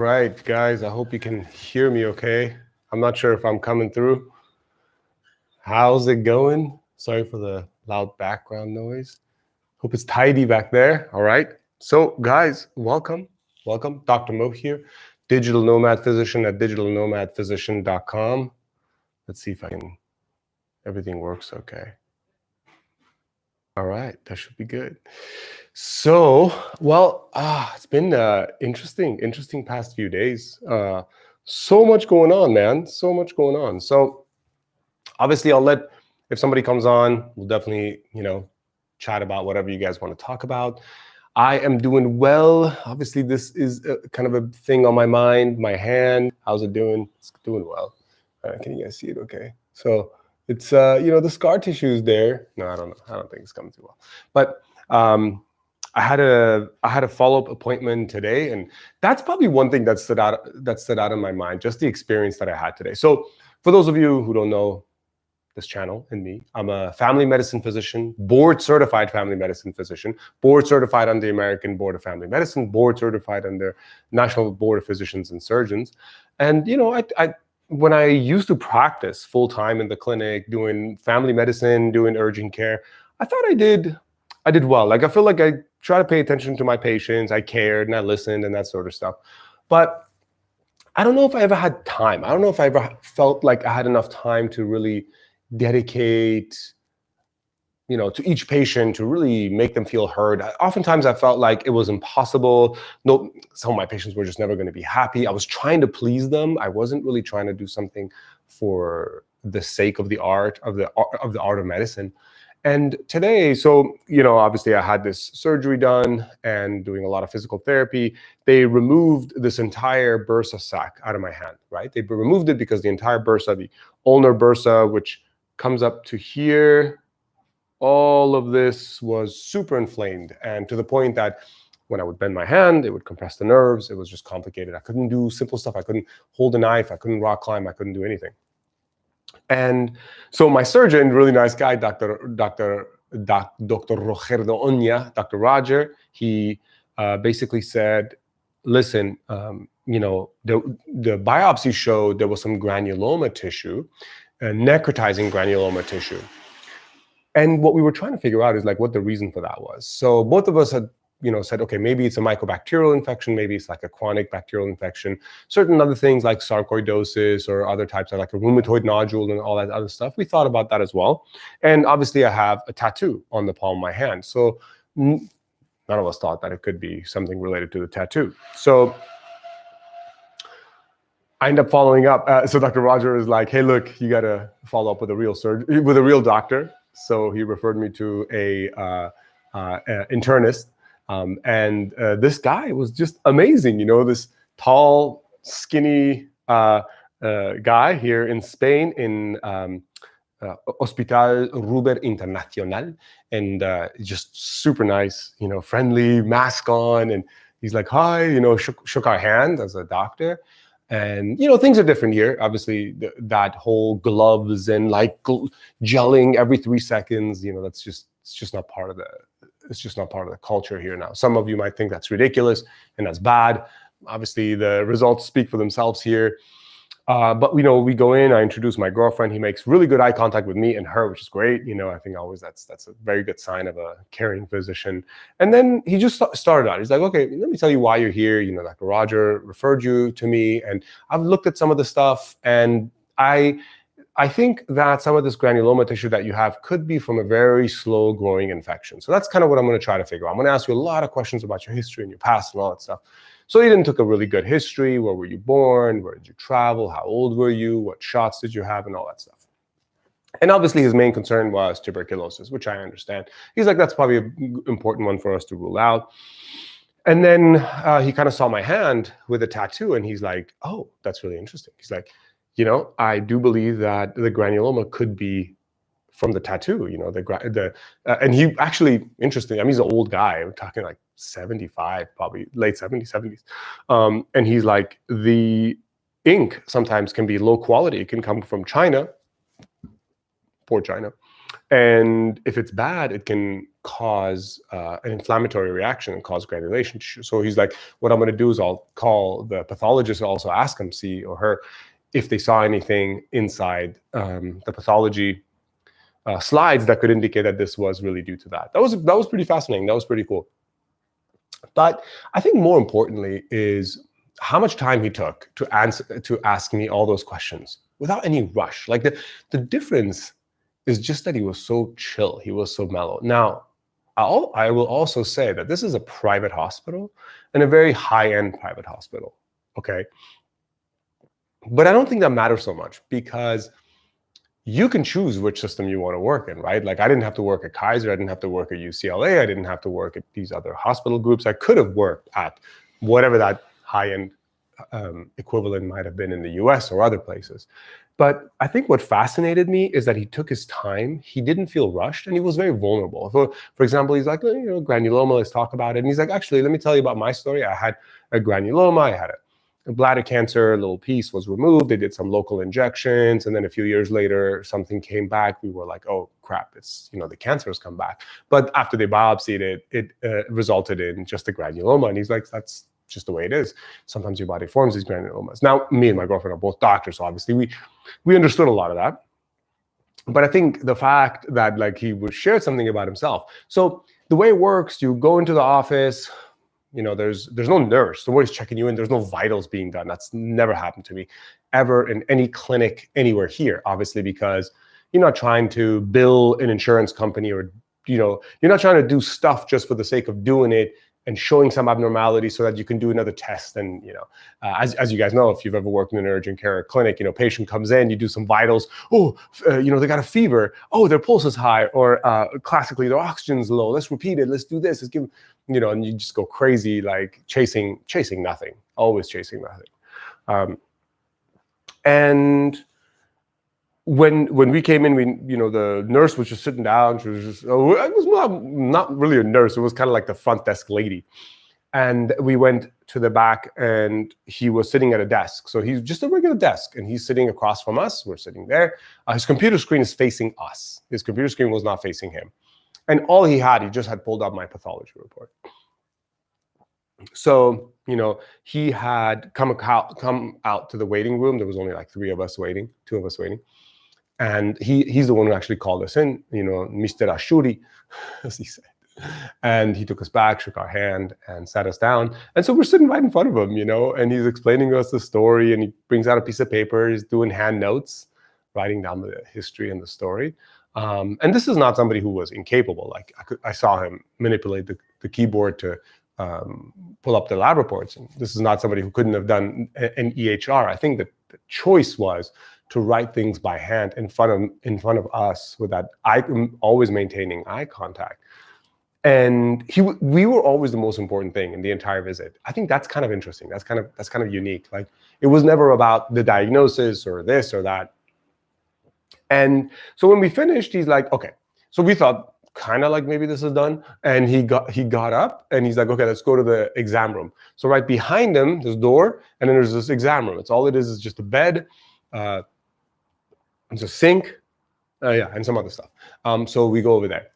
Right, guys, I hope you can hear me okay. I'm not sure if I'm coming through. How's it going? Sorry for the loud background noise. Hope it's tidy back there. All right. So, guys, welcome. Welcome. Dr. Mo here, digital nomad physician at digitalnomadphysician.com. Let's see if everything works okay. All right, that should be good. So, it's been interesting past few days. So much going on, man. So much going on. So, obviously, if somebody comes on, we'll definitely, chat about whatever you guys want to talk about. I am doing well. Obviously, this is kind of a thing on my mind. My hand, how's it doing? It's doing well. Can you guys see it? Okay. So it's the scar tissue is there. No, I don't know. I don't think it's coming too well. But I had a follow-up appointment today, and that's probably one thing that stood out in my mind, just the experience that I had today. So for those of you who don't know this channel and me, I'm a family medicine physician, board certified family medicine physician, board certified under the American Board of Family Medicine, board certified under National Board of Physicians and Surgeons. And I when I used to practice full time in the clinic, doing family medicine, doing urgent care, I thought I did well. Like I feel like I try to pay attention to my patients, I cared and I listened and that sort of stuff. But I don't know if I ever had time. I don't know if I ever felt like I had enough time to really dedicate, to each patient, to really make them feel heard. Oftentimes I felt like it was impossible. No, some of my patients were just never going to be happy. I was trying to please them. I wasn't really trying to do something for the sake of the art of the art of medicine. And today, so, obviously I had this surgery done and doing a lot of physical therapy. They removed this entire bursa sac out of my hand, right? They removed it because the entire bursa, the ulnar bursa, which comes up to here, all of this was super inflamed. And to the point that when I would bend my hand, it would compress the nerves. It was just complicated. I couldn't do simple stuff. I couldn't hold a knife. I couldn't rock climb. I couldn't do anything. And so my surgeon, really nice guy, Dr. Rogerdo Oña, Dr. Roger, he basically said, listen, the biopsy showed there was some granuloma tissue, necrotizing granuloma tissue. And what we were trying to figure out is like what the reason for that was. So both of us had said, okay, maybe it's a mycobacterial infection, maybe it's like a chronic bacterial infection, certain other things like sarcoidosis or other types of like a rheumatoid nodule and all that other stuff. We thought about that as well. And obviously I have a tattoo on the palm of my hand. So none of us thought that it could be something related to the tattoo. So I end up following up. So Dr. Roger is like, hey, look, you got to follow up with a real surgeon, with a real doctor. So he referred me to a internist. And this guy was just amazing, this tall, skinny guy here in Spain in Hospital Ruber Internacional, and just super nice, friendly, mask on, and he's like, hi, shook our hand as a doctor. And, things are different here. Obviously, that whole gloves and like gelling every 3 seconds, it's just not part of the culture here now. Some of you might think that's ridiculous and that's bad. Obviously, the results speak for themselves here. But we go in, I introduce my girlfriend. He makes really good eye contact with me and her, which is great. I think always that's a very good sign of a caring physician. And then he just started out. He's like, okay, let me tell you why you're here. Dr. Roger referred you to me, and I've looked at some of the stuff, and I think that some of this granuloma tissue that you have could be from a very slow growing infection. So that's kind of what I'm going to try to figure out. I'm going to ask you a lot of questions about your history and your past and all that stuff. So Eden took a really good history. Where were you born? Where did you travel? How old were you? What shots did you have? And all that stuff. And obviously his main concern was tuberculosis, which I understand. He's like, that's probably an important one for us to rule out. And then he kind of saw my hand with a tattoo, and he's like, oh, that's really interesting. He's like, I do believe that the granuloma could be from the tattoo, and he actually, interesting, I mean, he's an old guy. We're talking like 75, probably late 70s. And he's like, the ink sometimes can be low quality. It can come from China, poor China. And if it's bad, it can cause an inflammatory reaction and cause granulation tissue. So he's like, what I'm going to do is I'll call the pathologist, also ask him, see or her, if they saw anything inside the pathology slides that could indicate that this was really due to that. That was pretty fascinating. That was pretty cool. But I think more importantly is how much time he took to ask me all those questions without any rush. Like the difference is just that he was so chill. He was so mellow. Now, I will also say that this is a private hospital and a very high-end private hospital, okay? But I don't think that matters so much because you can choose which system you want to work in, right? Like I didn't have to work at Kaiser. I didn't have to work at UCLA. I didn't have to work at these other hospital groups. I could have worked at whatever that high-end equivalent might have been in the US or other places. But I think what fascinated me is that he took his time. He didn't feel rushed and he was very vulnerable. For example, he's like, granuloma, let's talk about it. And he's like, actually, let me tell you about my story. I had a granuloma. I had a bladder cancer, a little piece was removed. They did some local injections. And then a few years later, something came back. We were like, oh, crap, it's, the cancer has come back. But after they biopsied it, it resulted in just a granuloma. And he's like, that's just the way it is. Sometimes your body forms these granulomas. Now, me and my girlfriend are both doctors, so obviously we understood a lot of that. But I think the fact that like he would share something about himself. So the way it works, you go into the office, there's no nurse. Nobody's checking you in. There's no vitals being done. That's never happened to me ever in any clinic anywhere here, obviously, because you're not trying to bill an insurance company or, you're not trying to do stuff just for the sake of doing it and showing some abnormality so that you can do another test. And, as you guys know, if you've ever worked in an urgent care clinic, patient comes in, you do some vitals. Oh, they got a fever. Oh, their pulse is high. Or classically, their oxygen's low. Let's repeat it. Let's do this. Let's give, and you just go crazy, like chasing nothing, always chasing nothing. And when we came in, the nurse was just sitting down. She was just, it was not really a nurse. It was kind of like the front desk lady. And we went to the back and he was sitting at a desk. So he's just a regular desk and he's sitting across from us. We're sitting there. His computer screen is facing us. His computer screen was not facing him. And all he just had pulled up my pathology report. So, he had come out to the waiting room. There was only like two of us waiting. And he's the one who actually called us in, Mr. Ashuri, as he said. And he took us back, shook our hand, and sat us down. And so we're sitting right in front of him, and he's explaining to us the story, and he brings out a piece of paper. He's doing hand notes, writing down the history and the story. And this is not somebody who was incapable. Like I saw him manipulate the keyboard to pull up the lab reports. And this is not somebody who couldn't have done an EHR. I think that the choice was to write things by hand in front of us with that always maintaining eye contact. And we were always the most important thing in the entire visit. I think that's kind of interesting. That's kind of unique. Like it was never about the diagnosis or this or that. And so when we finished, he's like, okay. So we thought kind of like maybe this is done. And he got up and he's like, okay, let's go to the exam room. So right behind him, there's a door, and then there's this exam room. It's all it is just a bed. It's a sink, and some other stuff. So we go over there.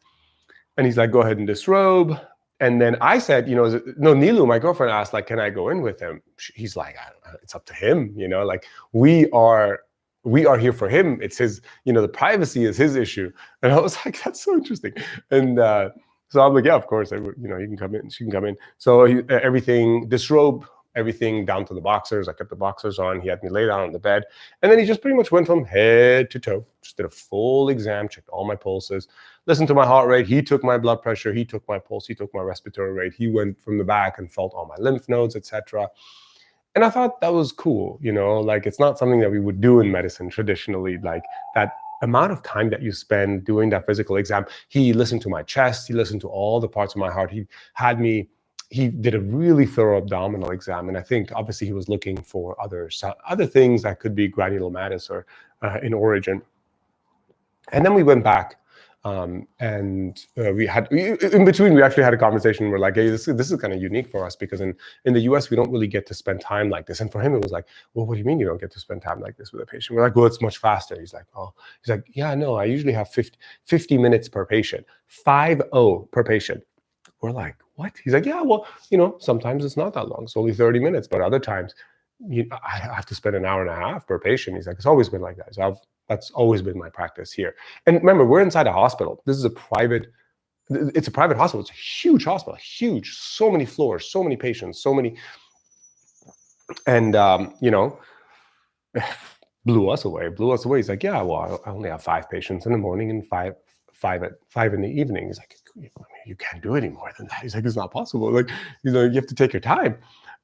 And he's like, go ahead and disrobe. And then I said, Nilu, my girlfriend asked, like, can I go in with him? He's like, it's up to him, like we are here for him. It's his, the privacy is his issue. And I was like, that's so interesting. And so I'm like, yeah, of course, you can come in, she can come in. So everything, disrobe, everything down to the boxers. I kept the boxers on. He had me lay down on the bed. And then he just pretty much went from head to toe, just did a full exam, checked all my pulses, listened to my heart rate. He took my blood pressure. He took my pulse. He took my respiratory rate. He went from the back and felt all my lymph nodes, etc. And I thought that was cool. Like it's not something that we would do in medicine traditionally, like that amount of time that you spend doing that physical exam. He listened to my chest. He listened to all the parts of my heart. He did a really thorough abdominal exam. And I think obviously he was looking for other things that could be granulomatous or in origin. And then we went back We had, in between, we actually had a conversation. We're like, hey, this is kind of unique for us, because in the US, we don't really get to spend time like this. And for him, it was like, well, what do you mean you don't get to spend time like this with a patient? We're like, well, it's much faster. He's like, oh, he's like, yeah, no, I usually have 50 minutes per patient, 50 per patient. We're like, what? He's like, yeah, well, sometimes it's not that long. It's only 30 minutes, but other times I have to spend an hour and a half per patient. He's like, it's always been like that. So that's always been my practice here. And remember, we're inside a hospital. This is it's a private hospital. It's a huge hospital, huge, so many floors, so many patients, so many, and blew us away. He's like, yeah, well, I only have 5 patients in the morning and five in the evening. He's like, you can't do any more than that. He's like, it's not possible. Like, you have to take your time.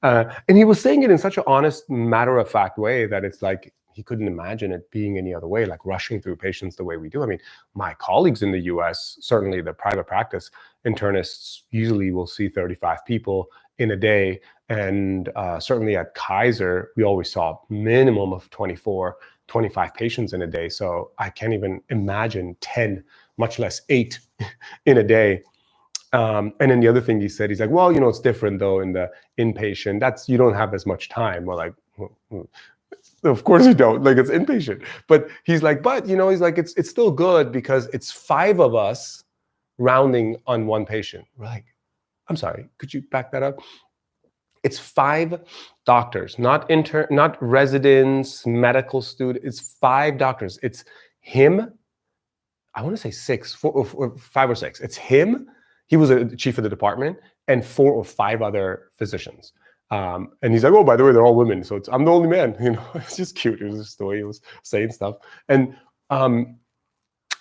And he was saying it in such an honest, matter-of-fact way that it's like he couldn't imagine it being any other way, like rushing through patients the way we do. I mean, my colleagues in the US, certainly the private practice internists, usually will see 35 people in a day. And certainly at Kaiser, we always saw a minimum of 24, 25 patients in a day. So I can't even imagine 10, much less 8 in a day. And then the other thing he said, he's like, well, it's different though in the inpatient. You don't have as much time. We're like, of course you don't. Like, it's inpatient. But he's like, he's like, it's still good because it's 5 of us rounding on one patient. We're like, I'm sorry, could you back that up? It's 5 doctors, not residents, medical students. It's 5 doctors. It's him. I want to say 6, 4 or 5 or 6. It's him. He was a chief of the department, and 4 or 5 other physicians. And he's like, oh, by the way, they're all women. So I'm the only man, It's just cute. It was just the way he was saying stuff. And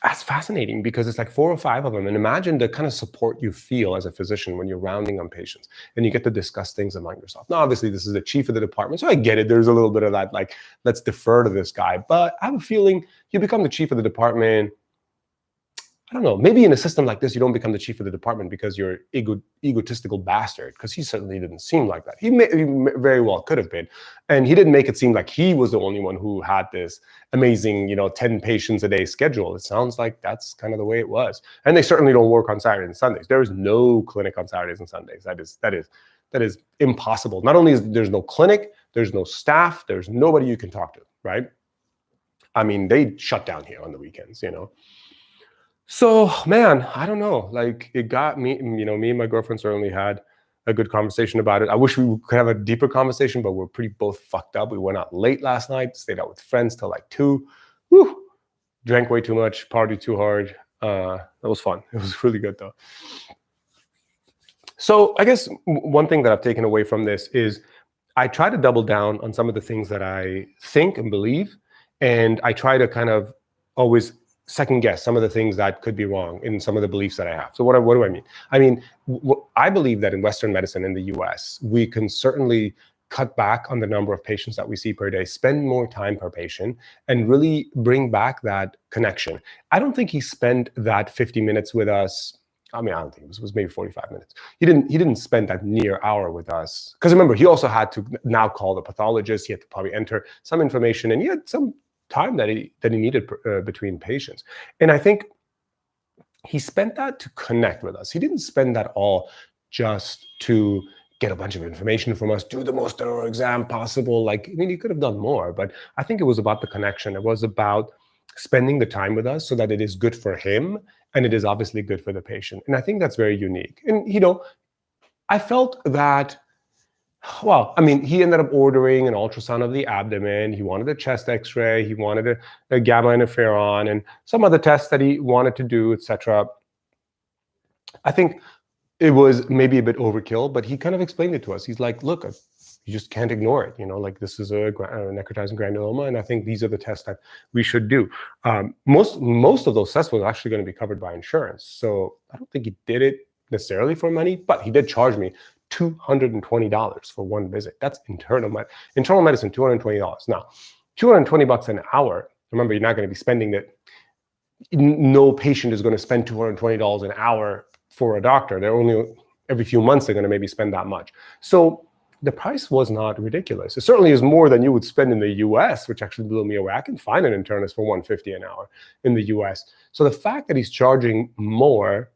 that's fascinating because it's like 4 or 5 of them. And imagine the kind of support you feel as a physician when you're rounding on patients and you get to discuss things among yourself. Now, obviously, this is the chief of the department, so I get it. There's a little bit of that, like, let's defer to this guy. But I have a feeling you become the chief of the department, I don't know, maybe in a system like this, you don't become the chief of the department because you're egotistical bastard, because he certainly didn't seem like that. He very well could have been. And he didn't make it seem like he was the only one who had this amazing, 10 patients a day schedule. It sounds like that's kind of the way it was. And they certainly don't work on Saturdays and Sundays. There is no clinic on Saturdays and Sundays. That is impossible. Not only is there's no clinic, there's no staff, there's nobody you can talk to, right? I mean, they shut down here on the weekends, So, man, I don't know. Like, it got me, me and my girlfriend certainly had a good conversation about it. I wish we could have a deeper conversation, but we're pretty both fucked up. We went out late last night, stayed out with friends till like 2. Woo! Drank way too much, partied too hard. That was fun. It was really good, though. So I guess one thing that I've taken away from this is I try to double down on some of the things that I think and believe, and I try to kind of always second guess some of the things that could be wrong in some of the beliefs that I have. So what do I mean? I mean, I believe that in Western medicine in the US, we can certainly cut back on the number of patients that we see per day, spend more time per patient, and really bring back that connection. I don't think he spent that 50 minutes with us. I mean, I don't think it was maybe 45 minutes. He didn't spend that near hour with us. Because remember, he also had to now call the pathologist. He had to probably enter some information, and he had some time that he needed between patients. And I think he spent that to connect with us. He didn't spend that all just to get a bunch of information from us, do the most thorough exam possible. Like, I mean, he could have done more, but I think it was about the connection. It was about spending the time with us so that it is good for him and it is obviously good for the patient. And I think that's very unique. And, I felt that, well, I mean, he ended up ordering an ultrasound of the abdomen. He wanted a chest x-ray. He wanted a gamma interferon and some other tests that he wanted to do, etc. I think it was maybe a bit overkill, but he kind of explained it to us. He's like, look, you just can't ignore it. Like, this is a necrotizing granuloma, and I think these are the tests that we should do. Most of those tests were actually going to be covered by insurance. So I don't think he did it necessarily for money, but he did charge me $220 for one visit. That's internal medicine, $220. Now, $220 an hour. Remember, you're not going to be spending it. No patient is going to spend $220 an hour for a doctor. They're only every few months they're going to maybe spend that much. So the price was not ridiculous. It certainly is more than you would spend in the US, which actually blew me away. I can find an internist for $150 an hour in the US. So the fact that he's charging more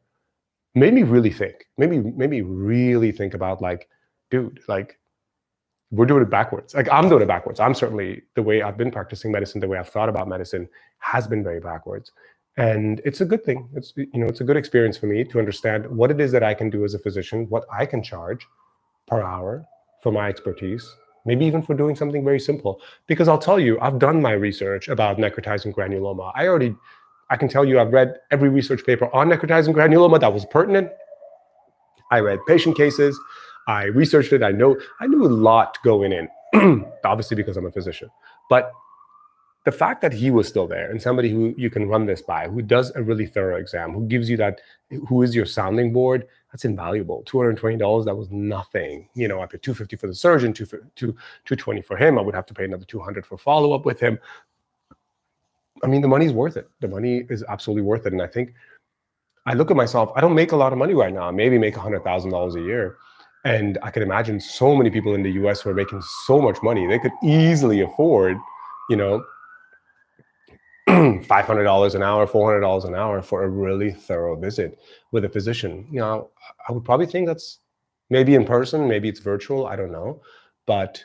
made me really think, made me really think about, like, dude, like, we're doing it backwards. Like, I'm doing it backwards. I'm certainly, the way I've been practicing medicine, the way I've thought about medicine has been very backwards. And it's a good thing. It's, it's a good experience for me to understand what it is that I can do as a physician, what I can charge per hour for my expertise, maybe even for doing something very simple. Because I'll tell you, I've done my research about necrotizing granuloma. I can tell you I've read every research paper on necrotizing granuloma that was pertinent. I read patient cases. I researched it. I knew a lot going in, obviously because I'm a physician. But the fact that he was still there, and somebody who you can run this by, who does a really thorough exam, who gives you that, who is your sounding board, that's invaluable. $220, that was nothing. I paid $250 for the surgeon, $220 for him. I would have to pay another $200 for follow-up with him. I mean, the money's worth it. The money is absolutely worth it. And I think, I look at myself, I don't make a lot of money right now. I maybe make $100,000 a year. And I can imagine so many people in the US who are making so much money. They could easily afford, $500 an hour, $400 an hour for a really thorough visit with a physician. I would probably think that's maybe in person, maybe it's virtual, I don't know. But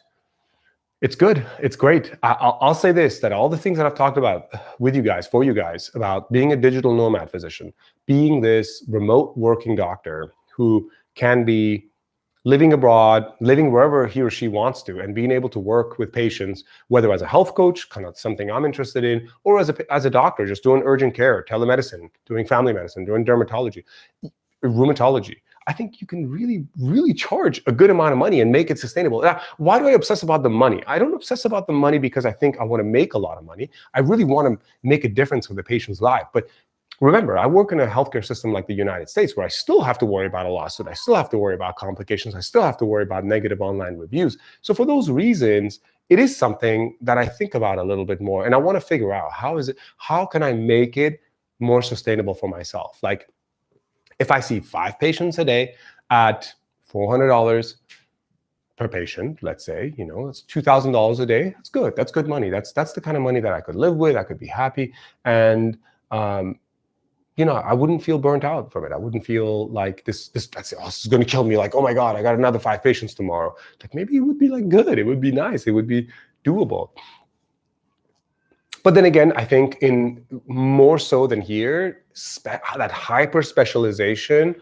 it's good. It's great. I'll say this, that all the things that I've talked about with you guys, for you guys, about being a digital nomad physician, being this remote working doctor who can be living abroad, living wherever he or she wants to, and being able to work with patients, whether as a health coach, kind of something I'm interested in, or as a doctor, just doing urgent care, telemedicine, doing family medicine, doing dermatology, rheumatology. I think you can really, really charge a good amount of money and make it sustainable. Now, why do I obsess about the money? I don't obsess about the money because I think I want to make a lot of money. I really want to make a difference with the patient's life. But remember, I work in a healthcare system like the United States, where I still have to worry about a lawsuit. I still have to worry about complications. I still have to worry about negative online reviews. So for those reasons, it is something that I think about a little bit more. And I want to figure out, how can I make it more sustainable for myself? Like, if I see 5 patients a day at $400 per patient, let's say, it's $2,000 a day. That's good. That's good money. That's the kind of money that I could live with. I could be happy. And, I wouldn't feel burnt out from it. I wouldn't feel like this is going to kill me. Like, oh my God, I got another 5 patients tomorrow. Like, maybe it would be like good. It would be nice. It would be doable. But then again, I think in more so than here, that hyper specialization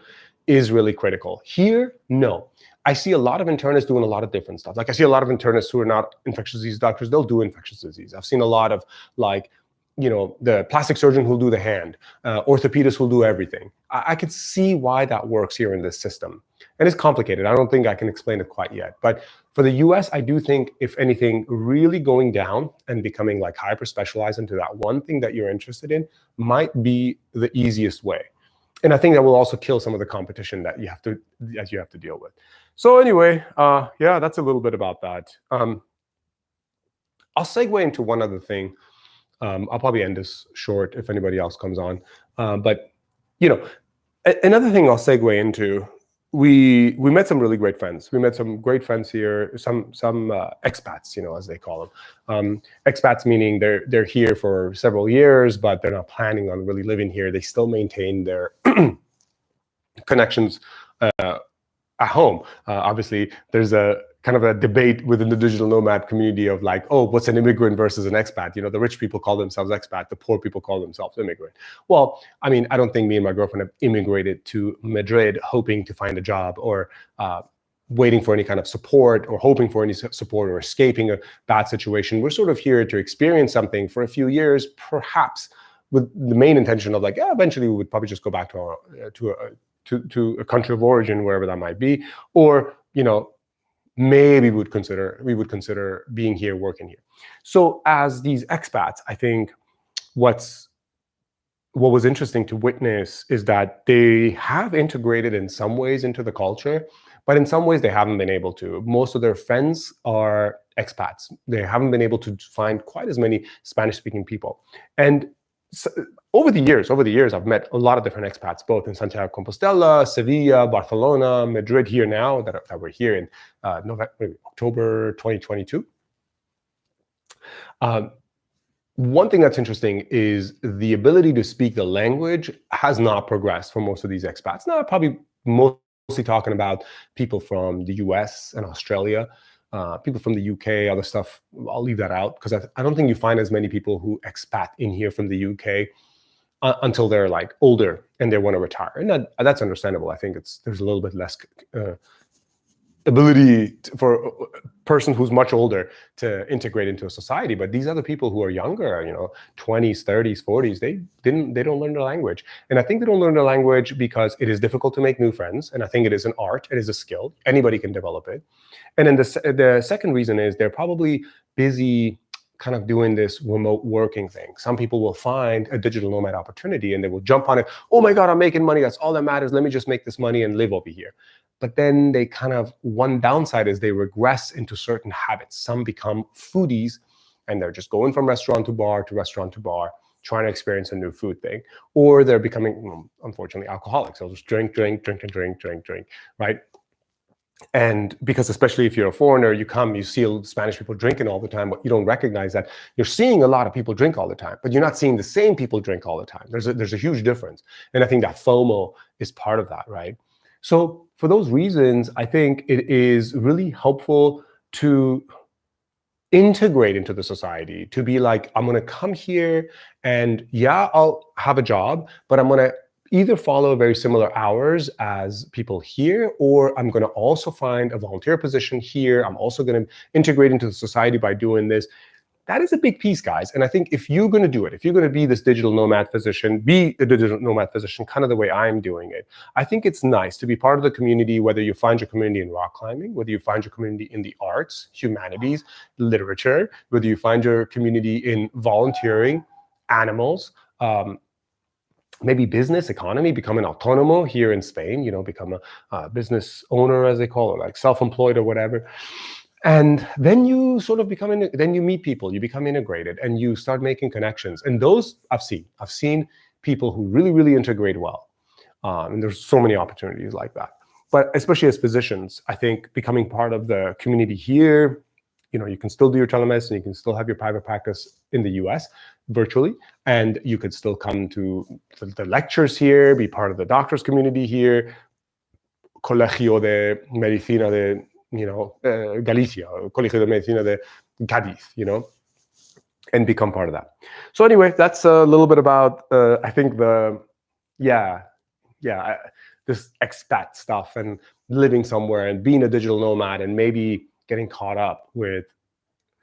is really critical. Here, no. I see a lot of internists doing a lot of different stuff. Like, I see a lot of internists who are not infectious disease doctors. They'll do infectious disease. I've seen a lot of, like, the plastic surgeon who'll do the hand, orthopedist who'll do everything. I could see why that works here in this system. And it's complicated. I don't think I can explain it quite yet. But for the US, I do think, if anything, really going down and becoming like hyper specialized into that one thing that you're interested in might be the easiest way. And I think that will also kill some of the competition that you have to deal with. So anyway, yeah, that's a little bit about that. I'll segue into one other thing. I'll probably end this short if anybody else comes on. But another thing I'll segue into, we met some really great friends. We met some great friends here, some expats, as they call them. Expats meaning they're here for several years, but they're not planning on really living here. They still maintain their connections at home. Obviously, there's a kind of a debate within the digital nomad community of like, oh, what's an immigrant versus an expat? The rich people call themselves expat, the poor people call themselves immigrant. Well, I mean, I don't think me and my girlfriend have immigrated to Madrid hoping to find a job, or waiting for any kind of support, or hoping for any support, or escaping a bad situation. We're sort of here to experience something for a few years, perhaps with the main intention of like, yeah, eventually we would probably just go back to a country of origin, wherever that might be, or maybe we would consider being here, working here. So as these expats, I think what was interesting to witness is that they have integrated in some ways into the culture, but in some ways they haven't been able to. Most of their friends are expats. They haven't been able to find quite as many Spanish-speaking people. And so over the years, I've met a lot of different expats, both in Santiago de Compostela, Sevilla, Barcelona, Madrid here now, that we're here in October 2022. One thing that's interesting is the ability to speak the language has not progressed for most of these expats. Now, probably mostly talking about people from the US and Australia, people from the UK, other stuff. I'll leave that out because I don't think you find as many people who expat in here from the UK until they're like older and they want to retire. And that's understandable. I think there's a little bit less ability for a person who's much older to integrate into a society. But these other people who are younger, 20s, 30s, 40s, they don't learn the language. And I think they don't learn the language because it is difficult to make new friends. And I think it is an art, it is a skill. Anybody can develop it. And then the second reason is they're probably busy kind of doing this remote working thing. Some people will find a digital nomad opportunity and they will jump on it. Oh my God, I'm making money. That's all that matters. Let me just make this money and live over here. But then they one downside is they regress into certain habits. Some become foodies and they're just going from restaurant to bar to restaurant to bar, trying to experience a new food thing. Or they're becoming, unfortunately, alcoholics. They'll just drink, right? And because especially if you're a foreigner, you see Spanish people drinking all the time, but you don't recognize that you're seeing a lot of people drink all the time, but you're not seeing the same people drink all the time. There's a huge difference. And I think that FOMO is part of that, right? So for those reasons, I think it is really helpful to integrate into the society, to be like, I'm going to come here and I'll have a job, but I'm going to either follow very similar hours as people here, or I'm going to also find a volunteer position here. I'm also going to integrate into the society by doing this. That is a big piece, guys. And I think if you're going to do it, if you're going to be this digital nomad physician, be a digital nomad physician, kind of the way I'm doing it, I think it's nice to be part of the community, whether you find your community in rock climbing, whether you find your community in the arts, humanities, literature, whether you find your community in volunteering, animals, maybe business, economy, become an autonomo here in Spain, become a business owner, as they call it, like self-employed or whatever. And then you sort of then you meet people, you become integrated and you start making connections. And those I've seen people who really, really integrate well. And there's so many opportunities like that. But especially as physicians, I think becoming part of the community here, you can still do your telemedicine, you can still have your private practice in the US virtually, and you could still come to the lectures here, be part of the doctors community here, Colegio de Medicina de Galicia, or Colegio de Medicina de Cádiz, and become part of that. So anyway, that's a little bit about, I think this expat stuff and living somewhere and being a digital nomad and maybe getting caught up with,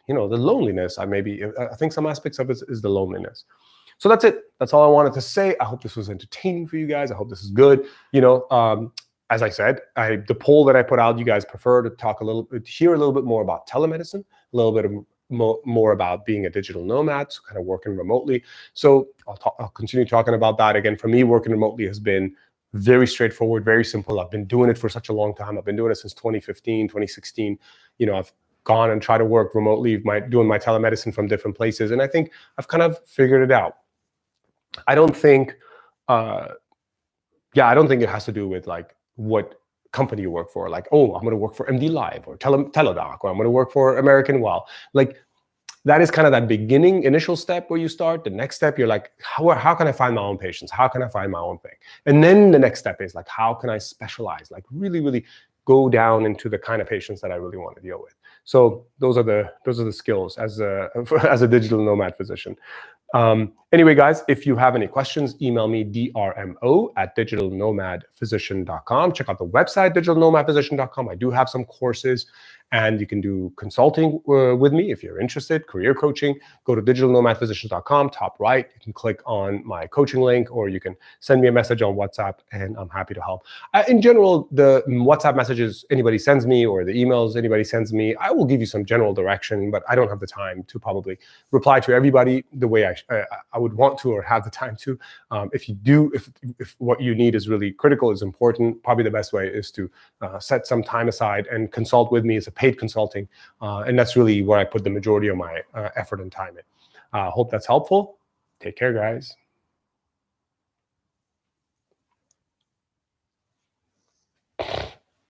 the loneliness. I think some aspects of it is the loneliness. So that's it. That's all I wanted to say. I hope this was entertaining for you guys. I hope this is good. As I said, the poll that I put out, you guys prefer to hear a little bit more about telemedicine, a little bit more about being a digital nomad, so kind of working remotely. So I'll continue talking about that. Again, for me, working remotely has been very straightforward, very simple. I've been doing it for such a long time. I've been doing it since 2015, 2016. I've gone and tried to work remotely, doing my telemedicine from different places. And I think I've kind of figured it out. I don't think it has to do with like what company you work for. Like, I'm going to work for MD Live or Teladoc, or I'm going to work for American Well. Like, that is kind of that beginning initial step where you start. The next step, you're like, how can I find my own patients? How can I find my own thing? And then the next step is like, how can I specialize? Like really, really go down into the kind of patients that I really want to deal with. So those are the skills as a digital nomad physician. Anyway, guys, if you have any questions, email me drmo@digitalnomadphysician.com. Check out the website, digitalnomadphysician.com. I do have some courses, and you can do consulting with me if you're interested, career coaching. Go to digitalnomadphysician.com, top right. You can click on my coaching link, or you can send me a message on WhatsApp, and I'm happy to help. In general, the WhatsApp messages anybody sends me or the emails anybody sends me, I will give you some general direction, but I don't have the time to probably reply to everybody the way I would want to or have the time to. If what you need is really critical, is important, probably the best way is to set some time aside and consult with me as a paid consulting. And that's really where I put the majority of my effort and time in. Hope that's helpful. Take care, guys.